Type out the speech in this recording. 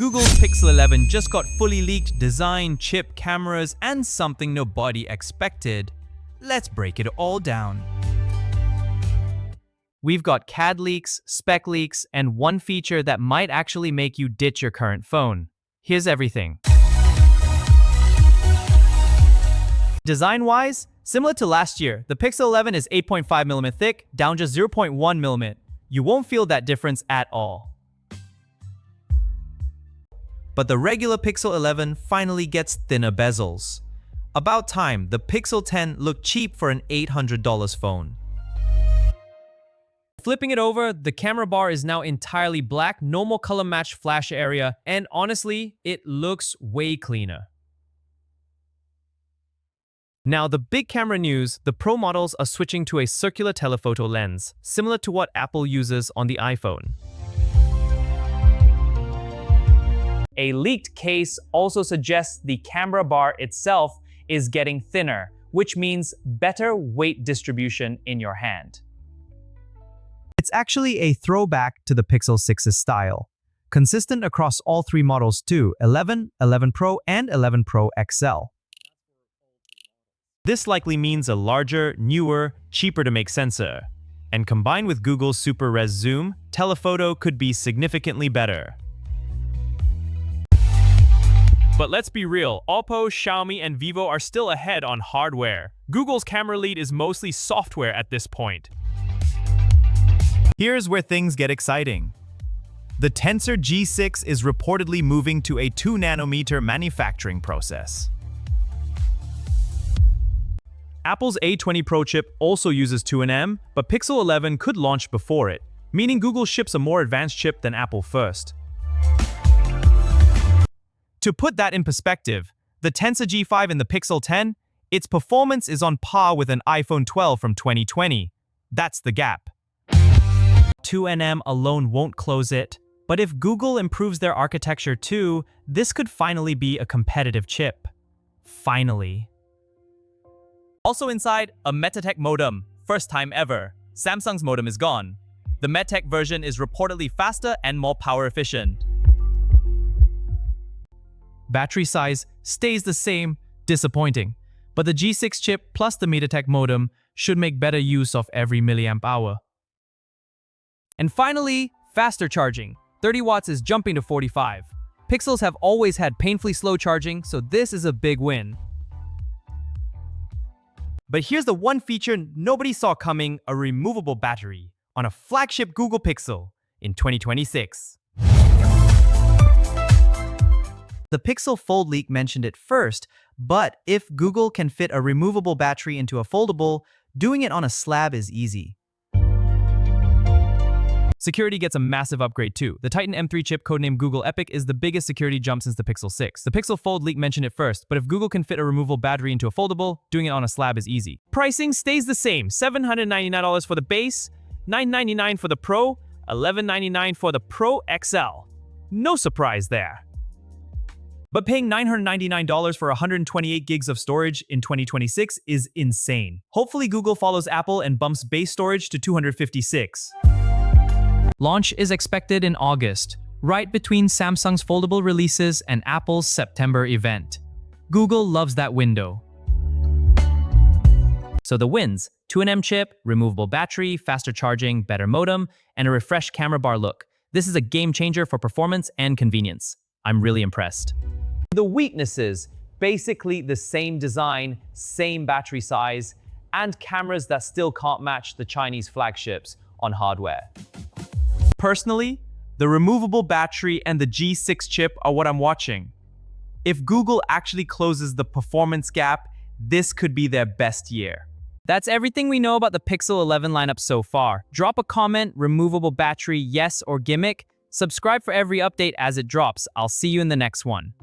Google's Pixel 11 just got fully leaked design, chip, cameras, and something nobody expected. Let's break it all down. We've got CAD leaks, spec leaks, and one feature that might actually make you ditch your current phone. Here's everything. Design-wise, similar to last year, the Pixel 11 is 8.5mm thick, down just 0.1mm. You won't feel that difference at all. But the regular Pixel 11 finally gets thinner bezels. About time, the Pixel 10 looked cheap for an $800 phone. Flipping it over, the camera bar is now entirely black, no more color matched flash area, and honestly, it looks way cleaner. Now, the big camera news, the Pro models are switching to a circular telephoto lens, similar to what Apple uses on the iPhone. A leaked case also suggests the camera bar itself is getting thinner, which means better weight distribution in your hand. It's actually a throwback to the Pixel 6's style, consistent across all three models too, 11, 11 Pro, and 11 Pro XL. This likely means a larger, newer, cheaper to make sensor. And combined with Google's Super Res Zoom, Telephoto could be significantly better. But let's be real, Oppo, Xiaomi, and Vivo are still ahead on hardware. Google's camera lead is mostly software at this point. Here's where things get exciting. The Tensor G6 is reportedly moving to a 2nm manufacturing process. Apple's A20 Pro chip also uses 2nm, but Pixel 11 could launch before it, meaning Google ships a more advanced chip than Apple first. To put that in perspective, the Tensor G5 in the Pixel 10, its performance is on par with an iPhone 12 from 2020. That's the gap. 2nm alone won't close it, but if Google improves their architecture too, this could finally be a competitive chip. Finally. Also inside, a MediaTek modem. First time ever. Samsung's modem is gone. The MediaTek version is reportedly faster and more power efficient. Battery size stays the same, disappointing. But the G6 chip plus the MediaTek modem should make better use of every milliamp hour. And finally, faster charging. 30 watts is jumping to 45. Pixels have always had painfully slow charging, so this is a big win. But here's the one feature nobody saw coming, a removable battery on a flagship Google Pixel in 2026. The Pixel Fold leak mentioned it first, but if Google can fit a removable battery into a foldable, doing it on a slab is easy. Security gets a massive upgrade too. The Titan M3 chip codenamed Google Epic is the biggest security jump since the Pixel 6. The Pixel Fold leak mentioned it first, but if Google can fit a removable battery into a foldable, doing it on a slab is easy. Pricing stays the same, $799 for the base, $999 for the Pro, $1199 for the Pro XL. No surprise there. But paying $999 for 128 gigs of storage in 2026 is insane. Hopefully Google follows Apple and bumps base storage to 256. Launch is expected in August, right between Samsung's foldable releases and Apple's September event. Google loves that window. So the wins: 2nm chip, removable battery, faster charging, better modem, and a refreshed camera bar look. This is a game changer for performance and convenience. I'm really impressed. The weaknesses: basically the same design, same battery size, and cameras that still can't match the Chinese flagships on hardware. Personally, the removable battery and the G6 chip are what I'm watching. If Google actually closes the performance gap, this could be their best year. That's everything we know about the Pixel 11 lineup so far. Drop a comment, removable battery, yes or gimmick. Subscribe for every update as it drops. I'll see you in the next one.